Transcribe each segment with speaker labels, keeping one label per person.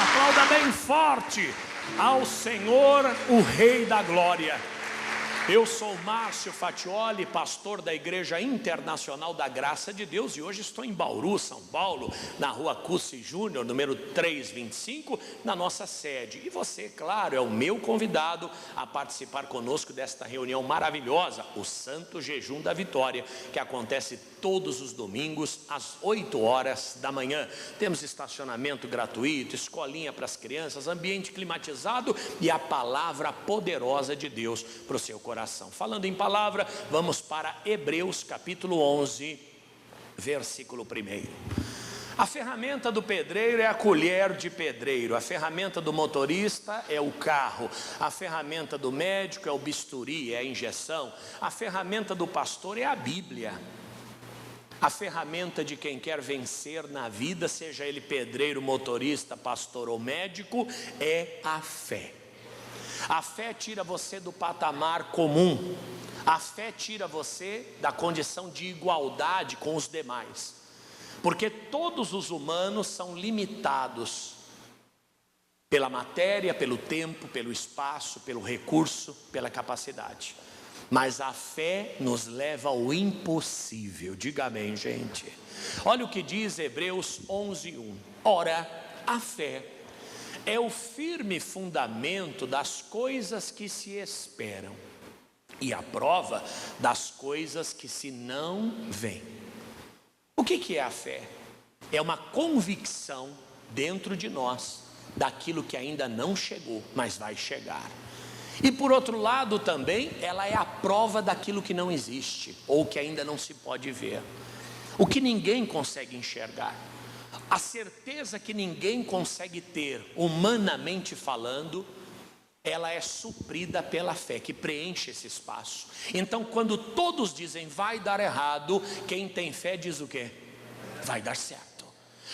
Speaker 1: Aplauda bem forte ao Senhor, o Rei da Glória. Eu sou Márcio Fatioli, pastor da Igreja Internacional da Graça de Deus, e hoje estou em Bauru, São Paulo, na rua Cussi Júnior, número 325, na nossa sede. E você, claro, é o meu convidado a participar conosco desta reunião maravilhosa, o Santo Jejum da Vitória, que acontece todos os domingos às 8 horas da manhã. Temos estacionamento gratuito, escolinha para as crianças, ambiente climatizado e a palavra poderosa de Deus para o seu coração. Falando em palavra, vamos para Hebreus capítulo 11, versículo 1. A ferramenta do pedreiro é a colher de pedreiro, a ferramenta do motorista é o carro, a ferramenta do médico é o bisturi, é a injeção, a ferramenta do pastor é a Bíblia. A ferramenta de quem quer vencer na vida, seja ele pedreiro, motorista, pastor ou médico, é a fé. A fé tira você do patamar comum. A fé tira você da condição de igualdade com os demais. Porque todos os humanos são limitados pela matéria, pelo tempo, pelo espaço, pelo recurso, pela capacidade. Mas a fé nos leva ao impossível. Diga amém, gente. Olha o que diz Hebreus 11:1. Ora, a fé é o firme fundamento das coisas que se esperam e a prova das coisas que se não veem. O que é a fé? É uma convicção dentro de nós daquilo que ainda não chegou, mas vai chegar. E por outro lado também, ela é a prova daquilo que não existe, ou que ainda não se pode ver. O que ninguém consegue enxergar. A certeza que ninguém consegue ter, humanamente falando, ela é suprida pela fé, que preenche esse espaço. Então quando todos dizem vai dar errado, quem tem fé diz o quê? Vai dar certo.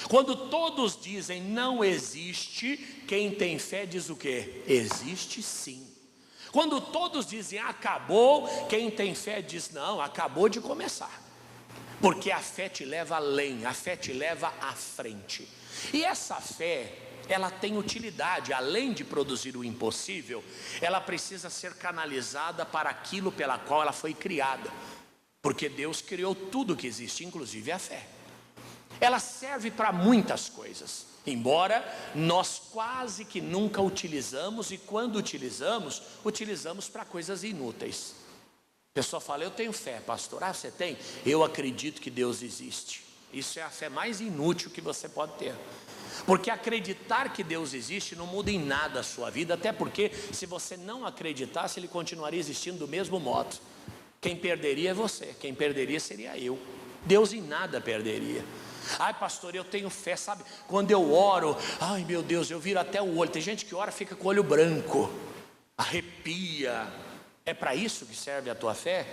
Speaker 1: Quando todos dizem não existe, quem tem fé diz o quê? Existe sim. Quando todos dizem acabou, quem tem fé diz não, acabou de começar. Porque a fé te leva além, a fé te leva à frente. E essa fé, ela tem utilidade, além de produzir o impossível, ela precisa ser canalizada para aquilo pela qual ela foi criada. Porque Deus criou tudo que existe, inclusive a fé. Ela serve para muitas coisas, embora nós quase que nunca utilizamos, e quando utilizamos, utilizamos para coisas inúteis. A pessoa fala, eu tenho fé, pastor. Ah, você tem? Eu acredito que Deus existe. Isso é a fé mais inútil que você pode ter. Porque acreditar que Deus existe não muda em nada a sua vida, até porque se você não acreditasse, Ele continuaria existindo do mesmo modo. Quem perderia é você, quem perderia seria eu. Deus em nada perderia. Ai pastor, eu tenho fé, sabe? Quando eu oro, ai meu Deus, eu viro até o olho. Tem gente que ora e fica com o olho branco, arrepia. É para isso que serve a tua fé?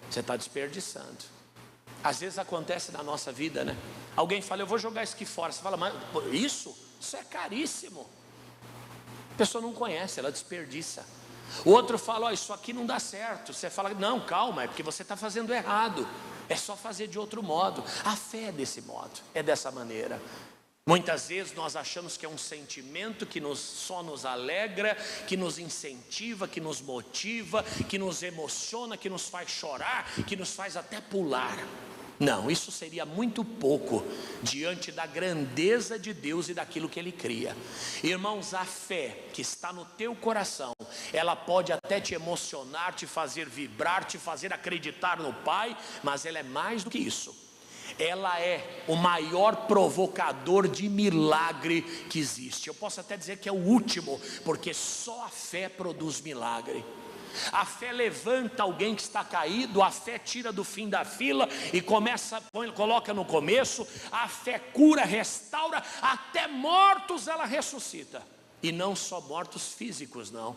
Speaker 1: Você está desperdiçando. Às vezes acontece na nossa vida, né? Alguém fala, eu vou jogar isso aqui fora. Você fala, mas isso é caríssimo. A pessoa não conhece, ela desperdiça. O outro fala, isso aqui não dá certo. Você fala, não, calma, é porque você está fazendo errado. É só fazer de outro modo. A fé é desse modo, é dessa maneira. Muitas vezes nós achamos que é um sentimento que só nos alegra, que nos incentiva, que nos motiva, que nos emociona, que nos faz chorar, que nos faz até pular. Não, isso seria muito pouco diante da grandeza de Deus e daquilo que Ele cria. Irmãos, a fé que está no teu coração, ela pode até te emocionar, te fazer vibrar, te fazer acreditar no Pai, mas ela é mais do que isso. Ela é o maior provocador de milagre que existe. Eu posso até dizer que é o último, porque só a fé produz milagre. A fé levanta alguém que está caído, a fé tira do fim da fila e coloca no começo. A fé cura, restaura, até mortos ela ressuscita. E não só mortos físicos, não.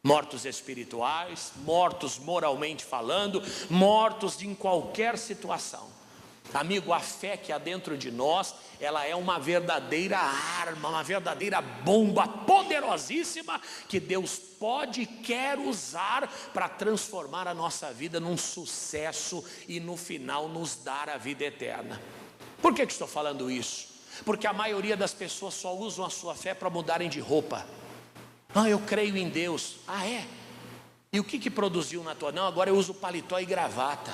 Speaker 1: Mortos espirituais, mortos moralmente falando, mortos em qualquer situação. Amigo, a fé que há dentro de nós, ela é uma verdadeira arma, uma verdadeira bomba poderosíssima que Deus pode e quer usar para transformar a nossa vida num sucesso e no final nos dar a vida eterna. Por que estou falando isso? Porque a maioria das pessoas só usam a sua fé para mudarem de roupa. Ah, eu creio em Deus. Ah, é? E o que produziu na tua? Não, agora eu uso paletó e gravata.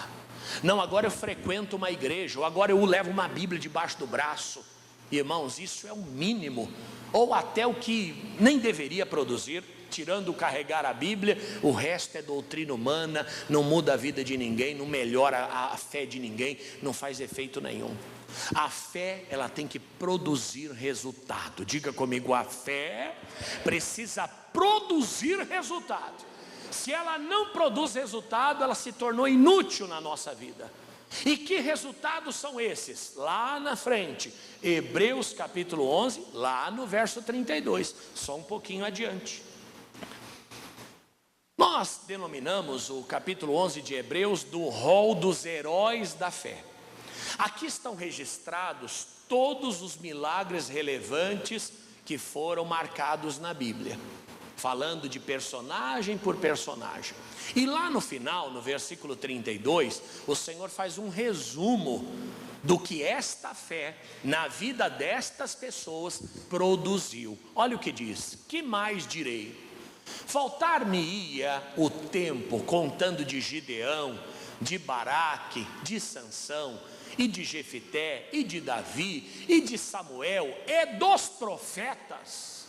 Speaker 1: Não, agora eu frequento uma igreja. Ou agora eu levo uma Bíblia debaixo do braço. Irmãos, isso é o mínimo. Ou até o que nem deveria produzir. Tirando carregar a Bíblia, o resto é doutrina humana. Não muda a vida de ninguém, não melhora a fé de ninguém, não faz efeito nenhum. A fé, ela tem que produzir resultado. Diga comigo, a fé precisa produzir resultado. Se ela não produz resultado, ela se tornou inútil na nossa vida. E que resultados são esses? Lá na frente, Hebreus capítulo 11, lá no verso 32, só um pouquinho adiante. Nós denominamos o capítulo 11 de Hebreus do rol dos heróis da fé. Aqui estão registrados todos os milagres relevantes que foram marcados na Bíblia, falando de personagem por personagem. E lá no final, no versículo 32, o Senhor faz um resumo do que esta fé na vida destas pessoas produziu. Olha o que diz: que mais direi? Faltar-me-ia o tempo contando de Gideão, de Baraque, de Sansão, e de Jefité, e de Davi, e de Samuel, e dos profetas,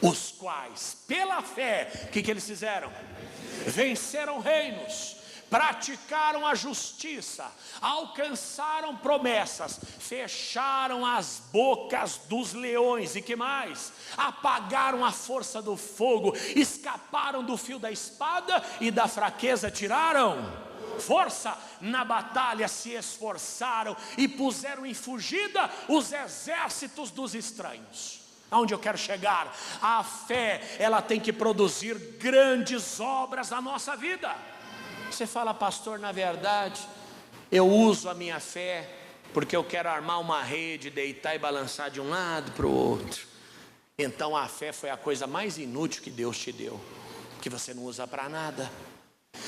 Speaker 1: os quais, pela fé, o que eles fizeram? Venceram reinos, praticaram a justiça, alcançaram promessas, fecharam as bocas dos leões, e que mais? Apagaram a força do fogo, escaparam do fio da espada, e da fraqueza tiraram força. Na batalha se esforçaram e puseram em fugida os exércitos dos estranhos. Aonde eu quero chegar? A fé, ela tem que produzir grandes obras na nossa vida. Você fala, pastor, na verdade, eu uso a minha fé porque eu quero armar uma rede, deitar e balançar de um lado para o outro. Então a fé foi a coisa mais inútil que Deus te deu, que você não usa para nada.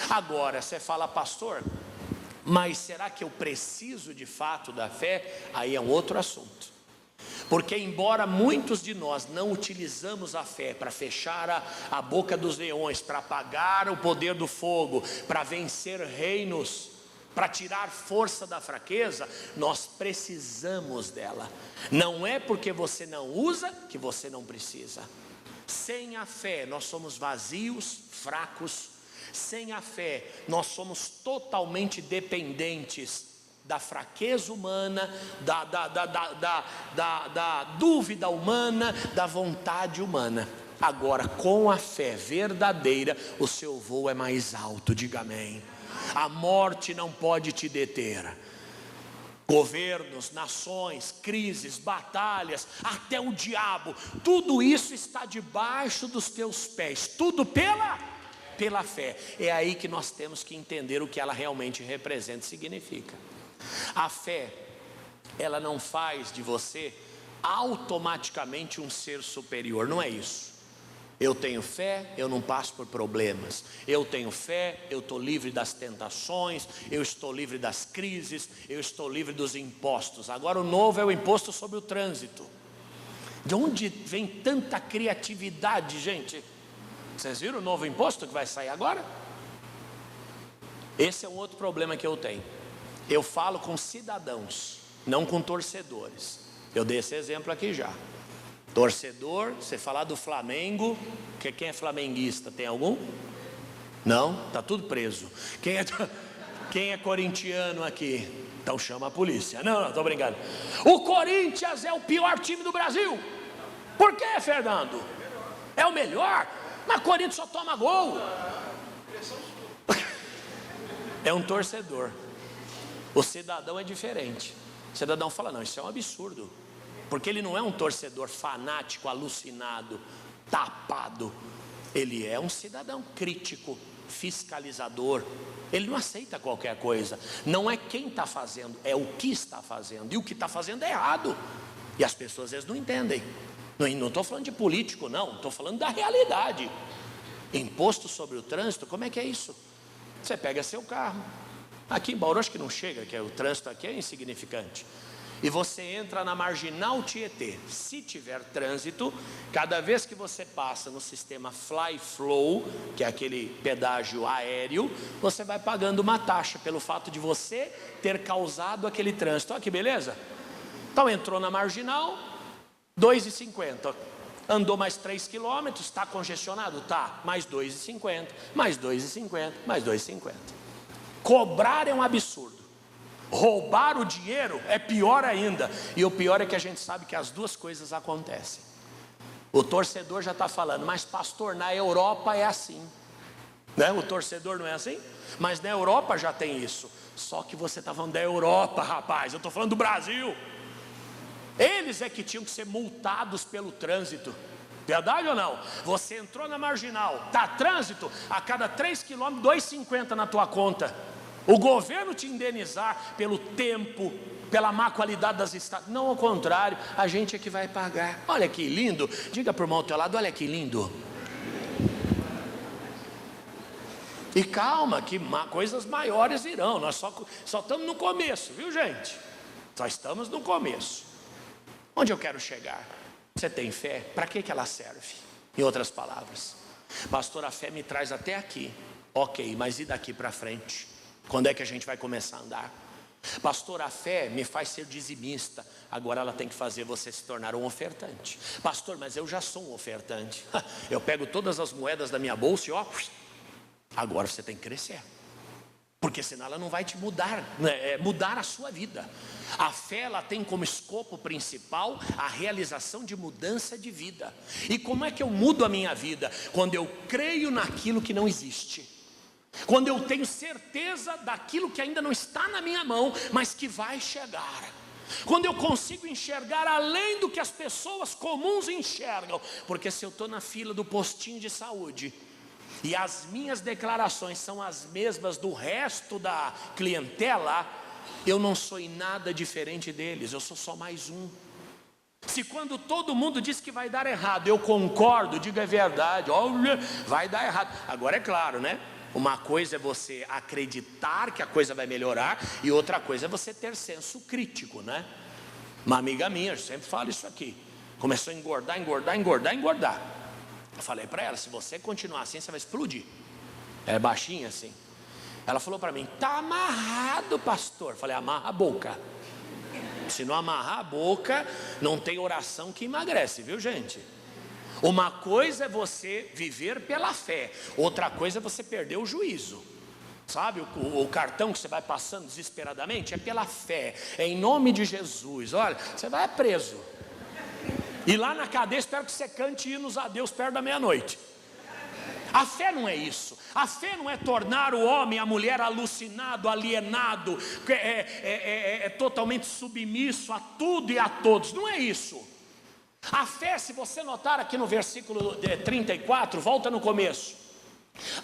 Speaker 1: Agora você fala, pastor, mas será que eu preciso de fato da fé? Aí é um outro assunto. Porque embora muitos de nós não utilizamos a fé para fechar a boca dos leões, para apagar o poder do fogo, para vencer reinos, para tirar força da fraqueza, nós precisamos dela. Não é porque você não usa que você não precisa. Sem a fé nós somos vazios, fracos. Sem a fé nós somos totalmente dependentes da fraqueza humana, da dúvida humana, da vontade humana. Agora, com a fé verdadeira, o seu voo é mais alto, diga amém. A morte não pode te deter. Governos, nações, crises, batalhas, até o diabo, tudo isso está debaixo dos teus pés, tudo pela fé. É aí que nós temos que entender o que ela realmente representa e significa. A fé, ela não faz de você automaticamente um ser superior, não é isso. Eu tenho fé, eu não passo por problemas. Eu tenho fé, eu estou livre das tentações, eu estou livre das crises, eu estou livre dos impostos. Agora o novo é o imposto sobre o trânsito. De onde vem tanta criatividade, gente? Vocês viram o novo imposto que vai sair agora? Esse é um outro problema que eu tenho. Eu falo com cidadãos, não com torcedores. Eu dei esse exemplo aqui já. Torcedor, você falar do Flamengo, quem é flamenguista, tem algum? Não? Está tudo preso. Quem é corintiano aqui? Então chama a polícia. Não, estou brincando. O Corinthians é o pior time do Brasil. Por quê, Fernando? É o melhor? Mas Corinthians só toma gol. É um torcedor. O cidadão é diferente. O cidadão fala, não, isso é um absurdo. Porque ele não é um torcedor fanático, alucinado, tapado. Ele é um cidadão crítico, fiscalizador. Ele não aceita qualquer coisa. Não é quem está fazendo, é o que está fazendo. E o que está fazendo é errado. E as pessoas às vezes não entendem. Não estou falando de político, não. Estou falando da realidade. Imposto sobre o trânsito, como é que é isso? Você pega seu carro. Aqui em Bauru acho que não chega, que o trânsito aqui é insignificante. e você entra na Marginal Tietê. Se tiver trânsito, cada vez que você passa no sistema Fly Flow, que é aquele pedágio aéreo, você vai pagando uma taxa pelo fato de você ter causado aquele trânsito. Olha que beleza. Então entrou na Marginal, R$2,50. Andou mais 3 quilômetros, está congestionado? Tá, mais R$2,50, mais R$2,50, mais R$2,50. Cobrar é um absurdo. Roubar o dinheiro é pior ainda. E o pior é que a gente sabe que as duas coisas acontecem. O torcedor já está falando, mas pastor, na Europa é assim, né? O torcedor não é assim? Mas na Europa já tem isso. Só que você está falando da Europa, rapaz. Eu estou falando do Brasil. Eles é que tinham que ser multados pelo trânsito. Verdade ou não? Você entrou na Marginal, está trânsito, a cada 3 quilômetros, R$2,50 na tua conta. O governo te indenizar pelo tempo, pela má qualidade das estradas. Não, ao contrário, a gente é que vai pagar. Olha que lindo. Diga para o irmão ao teu lado, olha que lindo. E calma, que coisas maiores virão. Nós só estamos no começo, viu, gente? Só estamos no começo. Onde eu quero chegar? Você tem fé? Para que ela serve? Em outras palavras, pastor, a fé me traz até aqui. Ok, mas e daqui para frente? Quando é que a gente vai começar a andar? Pastor, a fé me faz ser dizimista. Agora ela tem que fazer você se tornar um ofertante. Pastor, mas eu já sou um ofertante. Eu pego todas as moedas da minha bolsa e ó, agora você tem que crescer. Porque senão ela não vai te mudar, né? Mudar a sua vida. A fé, ela tem como escopo principal a realização de mudança de vida. E como é que eu mudo a minha vida? Quando eu creio naquilo que não existe. Quando eu tenho certeza daquilo que ainda não está na minha mão, mas que vai chegar. Quando eu consigo enxergar além do que as pessoas comuns enxergam. Porque se eu estou na fila do postinho de saúde e as minhas declarações são as mesmas do resto da clientela, eu não sou em nada diferente deles, eu sou só mais um. Se quando todo mundo diz que vai dar errado, eu concordo, digo é verdade, olha, vai dar errado. Agora é claro, né? Uma coisa é você acreditar que a coisa vai melhorar, e outra coisa é você ter senso crítico, né? Uma amiga minha, eu sempre falo isso aqui, começou a engordar. Eu falei para ela, se você continuar assim, você vai explodir. Ela é baixinha assim. Ela falou para mim, tá amarrado, pastor. Eu falei, amarra a boca. Se não amarrar a boca, não tem oração que emagrece, viu, gente? Uma coisa é você viver pela fé, outra coisa é você perder o juízo. Sabe o cartão que você vai passando desesperadamente? É pela fé, é em nome de Jesus. Olha, você vai preso. E lá na cadeia espero que você cante hinos a Deus perto da meia-noite. A fé não é isso. A fé não é tornar o homem, a mulher alucinado, alienado, totalmente submisso a tudo e a todos. Não é isso. A fé, se você notar aqui no versículo 34, volta no começo.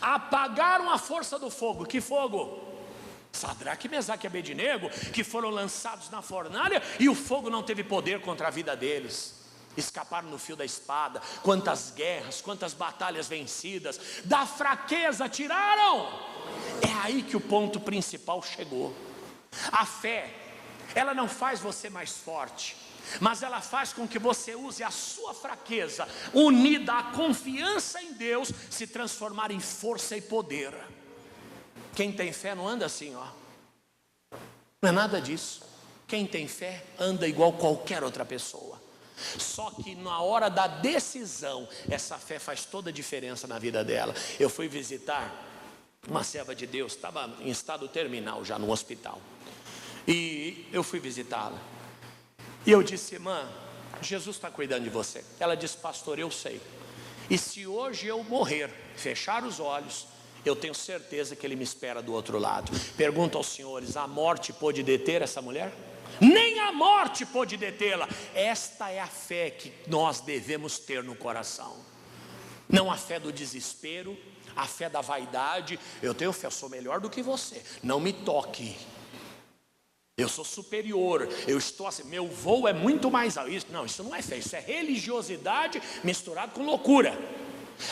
Speaker 1: Apagaram a força do fogo. Que fogo? Sadraque, Mesaque e Abednego, que foram lançados na fornalha e o fogo não teve poder contra a vida deles. Escaparam no fio da espada. Quantas guerras, quantas batalhas vencidas. Da fraqueza tiraram. É aí que o ponto principal chegou. A fé, ela não faz você mais forte, mas ela faz com que você use a sua fraqueza, unida à confiança em Deus, se transformar em força e poder. Quem tem fé não anda assim, ó. Não é nada disso. Quem tem fé anda igual qualquer outra pessoa. Só que na hora da decisão, essa fé faz toda a diferença na vida dela. Eu fui visitar uma serva de Deus, estava em estado terminal já no hospital. E eu fui visitá-la. E eu disse, irmã, Jesus está cuidando de você. Ela disse, pastor, eu sei. E se hoje eu morrer, fechar os olhos, eu tenho certeza que Ele me espera do outro lado. Pergunto aos senhores, a morte pôde deter essa mulher? Nem a morte pôde detê-la. Esta é a fé que nós devemos ter no coração. Não a fé do desespero, a fé da vaidade. Eu tenho fé, eu sou melhor do que você. Não me toque. Eu sou superior, eu estou assim, meu voo é muito mais alto. Não, isso não é fé, isso é religiosidade misturado com loucura.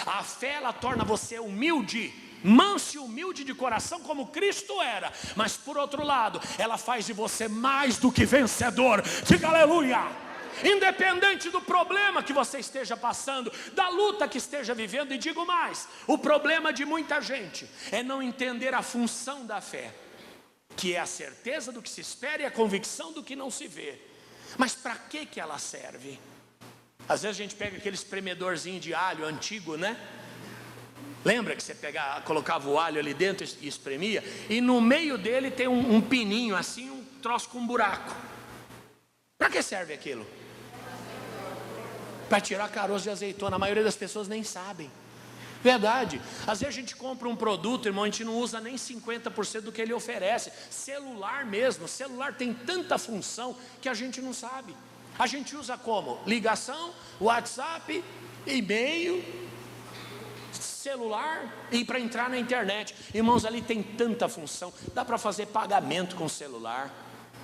Speaker 1: A fé, ela torna você humilde, manso e humilde de coração como Cristo era. Mas por outro lado, ela faz de você mais do que vencedor. Diga aleluia. Independente do problema que você esteja passando, da luta que esteja vivendo. E digo mais, o problema de muita gente é não entender a função da fé, que é a certeza do que se espera e a convicção do que não se vê. Mas para que ela serve? Às vezes a gente pega aquele espremedorzinho de alho antigo, né? Lembra que você colocava o alho ali dentro e espremia? E no meio dele tem um pininho assim, um troço com um buraco. Para que serve aquilo? Para tirar caroço de azeitona. A maioria das pessoas nem sabem. Verdade. Às vezes a gente compra um produto, irmão, a gente não usa nem 50% do que ele oferece. Celular mesmo, celular tem tanta função que a gente não sabe. A gente usa como? Ligação, WhatsApp, e-mail, celular e para entrar na internet. Irmãos, ali tem tanta função. Dá para fazer pagamento com celular.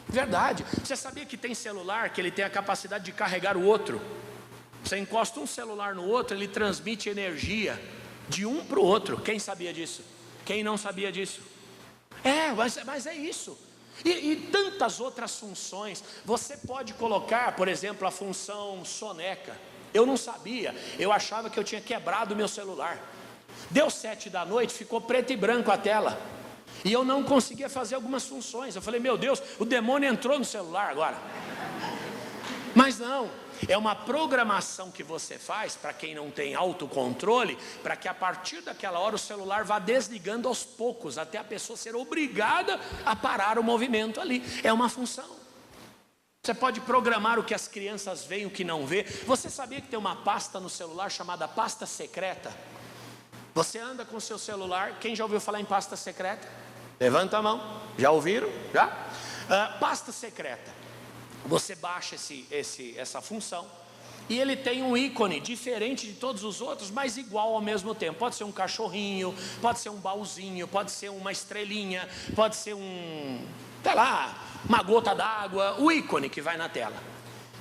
Speaker 1: Verdade. Você sabia que tem celular que ele tem a capacidade de carregar o outro? Você encosta um celular no outro, ele transmite energia de um para o outro. Quem sabia disso? Quem não sabia disso? Mas é isso. E tantas outras funções. Você pode colocar, por exemplo, a função soneca. Eu não sabia, eu achava que eu tinha quebrado o meu celular. Deu 7 da noite, ficou preto e branco a tela. E eu não conseguia fazer algumas funções. Eu falei, meu Deus, o demônio entrou no celular agora. Mas não, é uma programação que você faz, para quem não tem autocontrole, para que a partir daquela hora o celular vá desligando aos poucos, até a pessoa ser obrigada a parar o movimento ali. É uma função. Você pode programar o que as crianças veem, o que não vê. Você sabia que tem uma pasta no celular chamada pasta secreta? Você anda com o seu celular. Quem já ouviu falar em pasta secreta? Levanta a mão. Já ouviram? Já? Pasta secreta. Você baixa essa função e ele tem um ícone diferente de todos os outros, mas igual ao mesmo tempo. Pode ser um cachorrinho, pode ser um baúzinho, pode ser uma estrelinha, pode ser uma gota d'água, o ícone que vai na tela.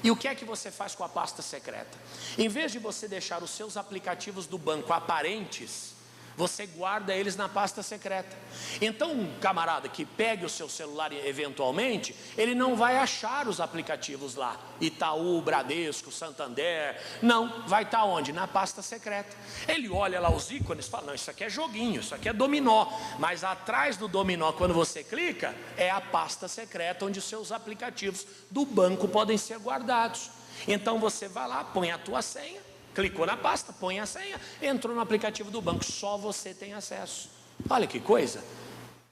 Speaker 1: E o que é que você faz com a pasta secreta? Em vez de você deixar os seus aplicativos do banco aparentes, você guarda eles na pasta secreta. Então um camarada que pegue o seu celular eventualmente, ele não vai achar os aplicativos lá, Itaú, Bradesco, Santander. Não, vai estar onde? Na pasta secreta. Ele olha lá os ícones e fala, não, isso aqui é joguinho, isso aqui é dominó. Mas atrás do dominó, quando você clica, é a pasta secreta onde os seus aplicativos do banco podem ser guardados. Então você vai lá, põe a tua senha, clicou na pasta, põe a senha, entrou no aplicativo do banco, só você tem acesso. Olha que coisa.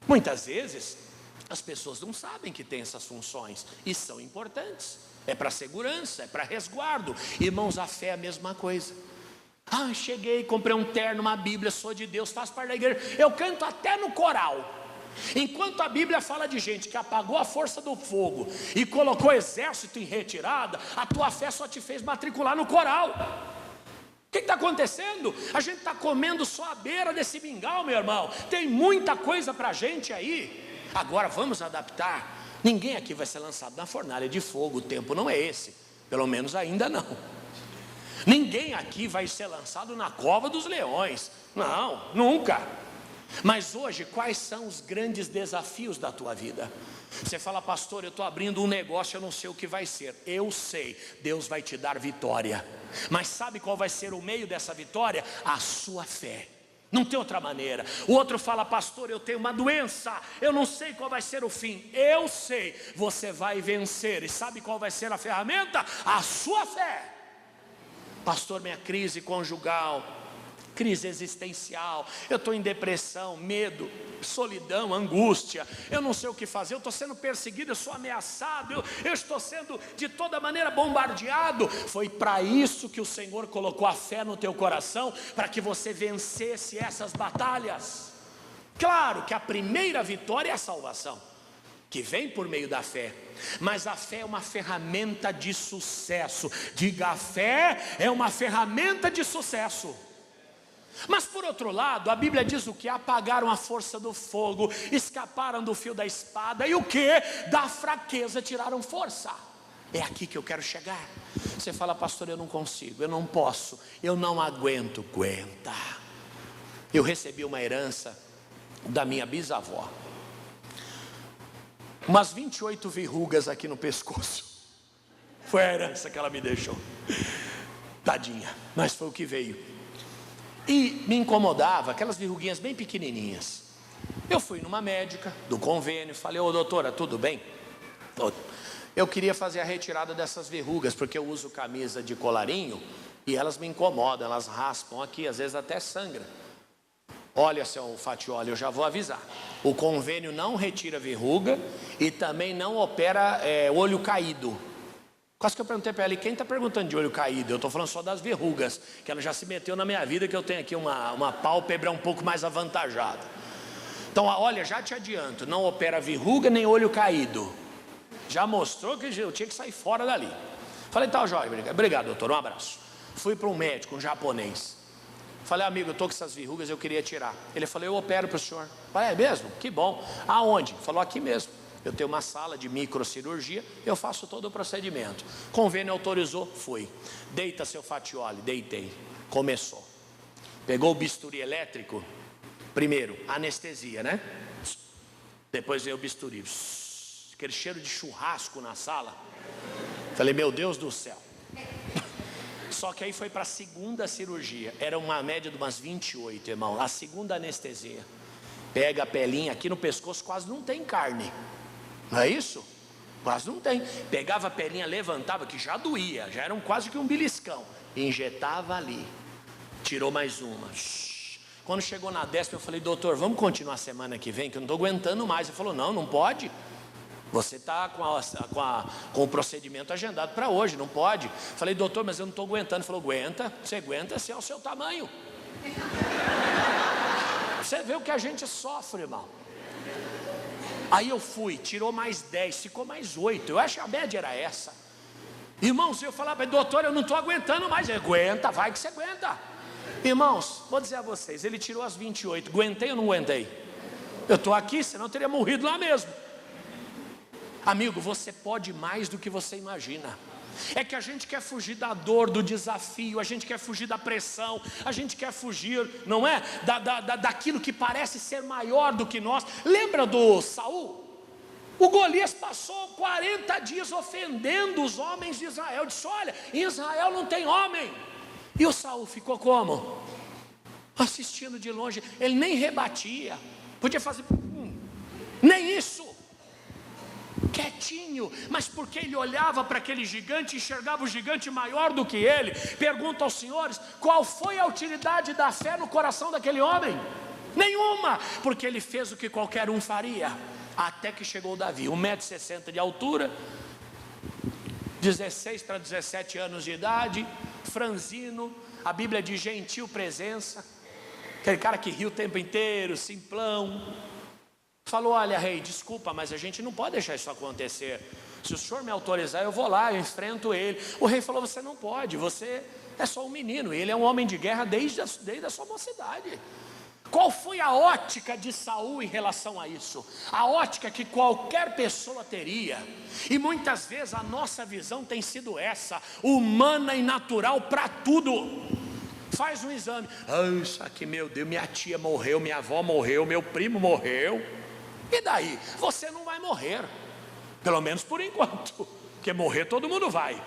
Speaker 1: Muitas vezes as pessoas não sabem que tem essas funções e são importantes. É para segurança, é para resguardo. Irmãos, a fé é a mesma coisa. Cheguei, comprei um terno, uma Bíblia, sou de Deus, faço parte da igreja. Eu canto até no coral. Enquanto a Bíblia fala de gente que apagou a força do fogo e colocou exército em retirada, a tua fé só te fez matricular no coral. O que está acontecendo? A gente está comendo só a beira desse mingau, meu irmão. Tem muita coisa para a gente aí. Agora vamos adaptar. Ninguém aqui vai ser lançado na fornalha de fogo. O tempo não é esse. Pelo menos ainda não. Ninguém aqui vai ser lançado na cova dos leões. Não, nunca. Mas hoje, quais são os grandes desafios da tua vida? Você fala, pastor, eu estou abrindo um negócio, eu não sei o que vai ser. Eu sei, Deus vai te dar vitória. Mas sabe qual vai ser o meio dessa vitória? A sua fé. Não tem outra maneira. O outro fala, pastor, eu tenho uma doença, eu não sei qual vai ser o fim. Eu sei, você vai vencer. E sabe qual vai ser a ferramenta? A sua fé. Pastor, minha crise conjugal, crise existencial, eu estou em depressão, medo, solidão, angústia, eu não sei o que fazer, eu estou sendo perseguido, eu sou ameaçado, eu estou sendo de toda maneira bombardeado. Foi para isso que o Senhor colocou a fé no teu coração, para que você vencesse essas batalhas. Claro que a primeira vitória é a salvação, que vem por meio da fé, mas a fé é uma ferramenta de sucesso. Diga, a fé é uma ferramenta de sucesso. Mas por outro lado, a Bíblia diz o que? Apagaram a força do fogo, escaparam do fio da espada, e o que? Da fraqueza tiraram força. É aqui que eu quero chegar. Você fala, pastor, eu não consigo, eu não posso, eu não aguento. Aguenta. eu recebi uma herança da minha bisavó. Umas 28 verrugas aqui no pescoço. Foi a herança que ela me deixou. Tadinha, mas foi o que veio. E me incomodava aquelas verruguinhas bem pequenininhas. Eu fui numa médica do convênio, falei: ô doutora, tudo bem? Eu queria fazer a retirada dessas verrugas, porque eu uso camisa de colarinho e elas me incomodam, elas raspam aqui, às vezes até sangra. Olha, seu Fatioli, eu já vou avisar. O convênio não retira verruga e também não opera olho caído. Quase que eu perguntei para ela: quem está perguntando de olho caído? Eu estou falando só das verrugas, que ela já se meteu na minha vida, que eu tenho aqui uma pálpebra um pouco mais avantajada. Então, olha, já te adianto, não opera verruga nem olho caído. Já mostrou que eu tinha que sair fora dali. Falei: tá, joia, obrigado, doutor, um abraço. Fui para um médico, um japonês. Falei: amigo, eu estou com essas verrugas, eu queria tirar. Ele falou: eu opero para o senhor. Falei: é mesmo? Que bom. Aonde? Falou: aqui mesmo. Eu tenho uma sala de microcirurgia, eu faço todo o procedimento. Convênio autorizou, fui. Deita, seu Fatioli, deitei. Começou. Pegou o bisturi elétrico. Primeiro, anestesia, né? Depois veio o bisturi. Aquele cheiro de churrasco na sala. Falei: meu Deus do céu. Só que aí foi para a segunda cirurgia. Era uma média de umas 28, irmão. A segunda anestesia. Pega a pelinha aqui no pescoço, quase não tem carne. Não é isso? Quase não tem. Pegava a pelinha, levantava, que já doía, já era quase que um beliscão. Injetava ali. Tirou mais uma. Quando chegou na 10ª, eu falei: doutor, vamos continuar semana que vem, que eu não estou aguentando mais. Ele falou: não, não pode. Você está com o procedimento agendado para hoje, não pode. Falei: doutor, mas eu não estou aguentando. Ele falou: aguenta, você aguenta se é o seu tamanho. Você vê o que a gente sofre, irmão. Aí eu fui, tirou mais 10, ficou mais 8. Eu acho que a média era essa. Irmãos, eu falava: doutor, eu não estou aguentando mais. Aguenta, vai que você aguenta. Irmãos, vou dizer a vocês, ele tirou as 28. Aguentei ou não aguentei? Eu estou aqui, senão eu teria morrido lá mesmo. Amigo, você pode mais do que você imagina. É que a gente quer fugir da dor, do desafio, a gente quer fugir da pressão, a gente quer fugir, não é? Daquilo que parece ser maior do que nós. Lembra do Saul? O Golias passou 40 dias ofendendo os homens de Israel. Disse: olha, em Israel não tem homem. E o Saul ficou como? Assistindo de longe. Ele nem rebatia. Podia fazer nem isso. Quietinho, mas porque ele olhava para aquele gigante, enxergava o gigante maior do que ele. Pergunto aos senhores: qual foi a utilidade da fé no coração daquele homem? Nenhuma, porque ele fez o que qualquer um faria. Até que chegou Davi, 1,60 m de altura, 16 para 17 anos de idade, franzino, a Bíblia diz gentil presença, aquele cara que ri o tempo inteiro, simplão. Falou: olha, rei, desculpa, mas a gente não pode deixar isso acontecer. Se o senhor me autorizar, eu vou lá, eu enfrento ele. O rei falou: você não pode, você é só um menino. Ele é um homem de guerra desde a sua mocidade. Qual foi a ótica de Saul em relação a isso? A ótica que qualquer pessoa teria. E muitas vezes a nossa visão tem sido essa, humana e natural para tudo. Faz um exame: isso aqui, meu Deus, minha tia morreu, minha avó morreu, meu primo morreu. E daí? Você não vai morrer, pelo menos por enquanto, porque morrer todo mundo vai,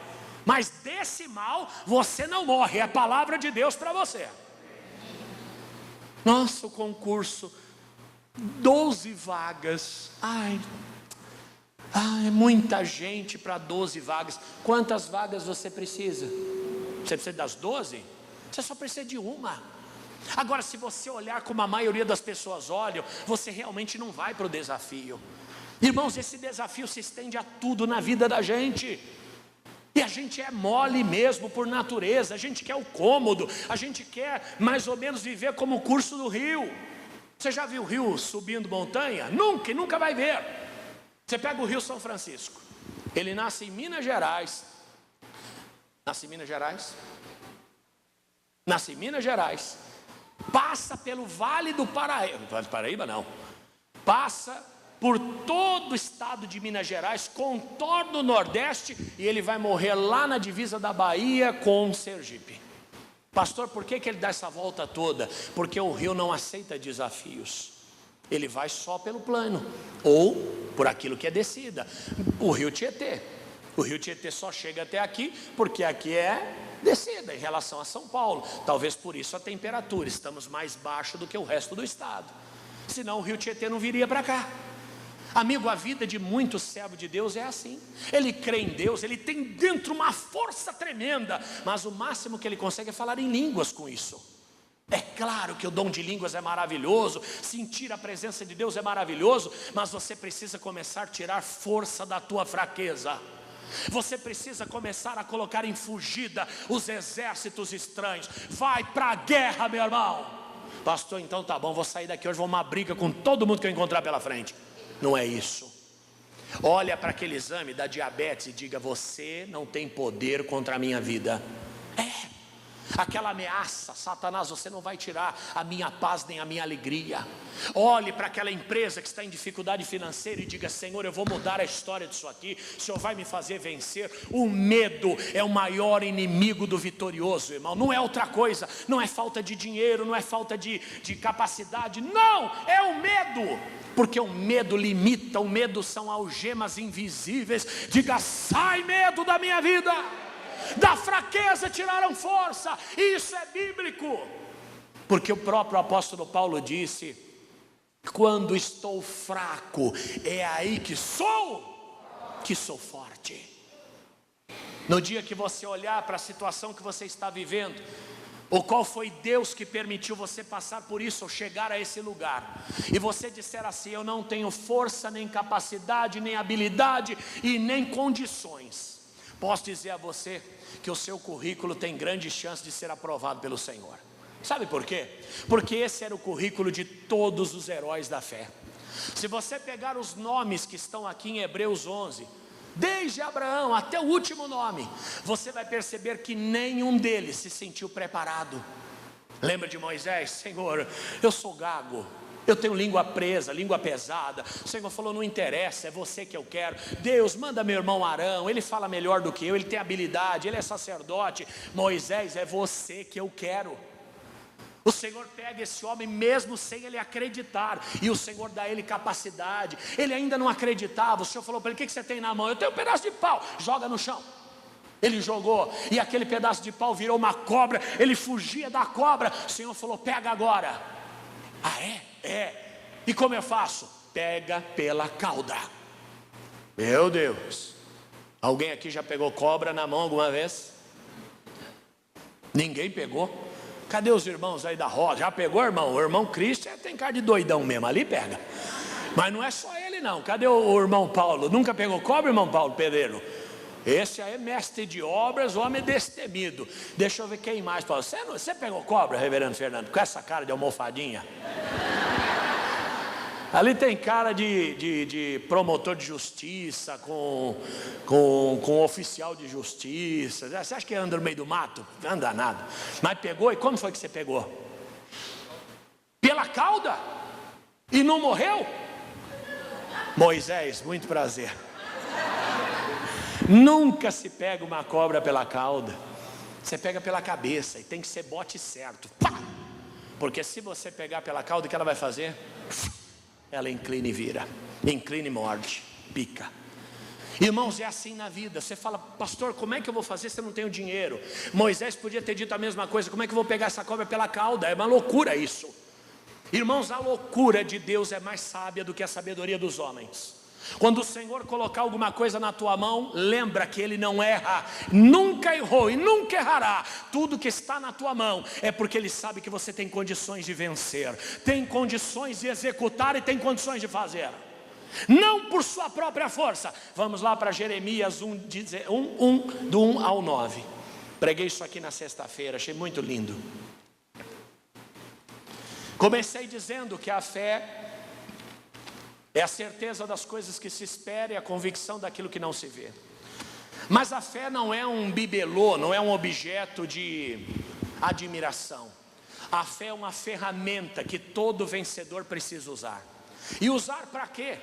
Speaker 1: mas desse mal você não morre, é a palavra de Deus para você. Nossa, o concurso, 12 vagas, muita gente para 12 vagas. Quantas vagas você precisa? Você precisa das 12? Você só precisa de uma. Agora, se você olhar como a maioria das pessoas olham, você realmente não vai para o desafio. Irmãos, esse desafio se estende a tudo na vida da gente. E a gente é mole mesmo por natureza. A gente quer o cômodo, a gente quer mais ou menos viver como o curso do rio. Você já viu o rio subindo montanha? Nunca vai ver. Você pega o Rio São Francisco, ele nasce em Minas Gerais. Nasce em Minas Gerais, passa pelo Vale do Paraíba, Vale do Paraíba não, passa por todo o estado de Minas Gerais, contorna o Nordeste, e ele vai morrer lá na divisa da Bahia com Sergipe. Pastor, por que ele dá essa volta toda? Porque o rio não aceita desafios. Ele vai só pelo plano, ou por aquilo que é descida. O rio Tietê. O rio Tietê só chega até aqui, porque aqui é descida em relação a São Paulo. Talvez por isso a temperatura, estamos mais baixo do que o resto do estado. Senão o rio Tietê não viria para cá. Amigo, a vida de muitos servos de Deus é assim. Ele crê em Deus, ele tem dentro uma força tremenda, mas o máximo que ele consegue é falar em línguas com isso. É claro que o dom de línguas é maravilhoso, sentir a presença de Deus é maravilhoso, mas você precisa começar a tirar força da tua fraqueza. Você precisa começar a colocar em fugida os exércitos estranhos. Vai para a guerra, meu irmão. Pastor, então tá bom, vou sair daqui hoje, vou uma briga com todo mundo que eu encontrar pela frente. Não é isso. Olha para aquele exame da diabetes e diga: você não tem poder contra a minha vida. Aquela ameaça: Satanás, você não vai tirar a minha paz nem a minha alegria. Olhe para aquela empresa que está em dificuldade financeira e diga: Senhor, eu vou mudar a história disso aqui, o Senhor vai me fazer vencer. O medo é o maior inimigo do vitorioso, irmão. Não é outra coisa, não é falta de dinheiro, não é falta de capacidade, não, é o medo. Porque o medo limita, o medo são algemas invisíveis. Diga: sai medo da minha vida. Da fraqueza tiraram força. Isso é bíblico. Porque o próprio apóstolo Paulo disse: quando estou fraco, é aí que sou forte. No dia que você olhar para a situação que você está vivendo, ou qual foi Deus que permitiu você passar por isso, ou chegar a esse lugar, e você disser assim: eu não tenho força, nem capacidade, nem habilidade e nem condições, posso dizer a você que o seu currículo tem grande chance de ser aprovado pelo Senhor. Sabe por quê? Porque esse era o currículo de todos os heróis da fé. Se você pegar os nomes que estão aqui em Hebreus 11, desde Abraão até o último nome, você vai perceber que nenhum deles se sentiu preparado. Lembra de Moisés? Senhor, eu sou gago, eu tenho língua presa, língua pesada. O Senhor falou: não interessa, é você que eu quero. Deus, manda meu irmão Arão, ele fala melhor do que eu, ele tem habilidade, ele é sacerdote. Moisés, é você que eu quero. O Senhor pega esse homem mesmo sem ele acreditar, e o Senhor dá a ele capacidade. Ele ainda não acreditava. O Senhor falou para ele: o que você tem na mão? Eu tenho um pedaço de pau. Joga no chão. Ele jogou, e aquele pedaço de pau virou uma cobra. Ele fugia da cobra. O Senhor falou: pega agora. Ah, é? E como eu faço? Pega pela cauda. Meu Deus, alguém aqui já pegou cobra na mão alguma vez? Ninguém pegou? Cadê os irmãos aí da roda? Já pegou, irmão? O irmão Cristo tem cara de doidão mesmo, ali pega. Mas não é só ele não. Cadê o irmão Paulo? Nunca pegou cobra, irmão Paulo Pedreiro? Esse aí é mestre de obras, homem destemido. Deixa eu ver quem mais, Paulo. Você pegou cobra, reverendo Fernando, com essa cara de almofadinha? Ali tem cara de promotor de justiça, com oficial de justiça. Você acha que anda no meio do mato? Não anda nada. Mas pegou, e como foi que você pegou? Pela cauda? E não morreu? Moisés, muito prazer. Nunca se pega uma cobra pela cauda. Você pega pela cabeça, e tem que ser bote certo. Pá! Porque se você pegar pela cauda, o que ela vai fazer? Ela inclina e vira, inclina e morde, pica. Irmãos, é assim na vida. Você fala: pastor, como é que eu vou fazer se eu não tenho dinheiro? Moisés podia ter dito a mesma coisa: como é que eu vou pegar essa cobra pela cauda? É uma loucura isso. Irmãos, a loucura de Deus é mais sábia do que a sabedoria dos homens. Quando o Senhor colocar alguma coisa na tua mão, lembra que Ele não erra, nunca errou e nunca errará. Tudo que está na tua mão é porque Ele sabe que você tem condições de vencer, tem condições de executar e tem condições de fazer, não por sua própria força. Vamos lá para Jeremias 1, do 1 ao 9. Preguei isso aqui na sexta-feira, achei muito lindo. Comecei dizendo que a fé é a certeza das coisas que se espera e a convicção daquilo que não se vê. Mas a fé não é um bibelô, não é um objeto de admiração. A fé é uma ferramenta que todo vencedor precisa usar. E usar para quê?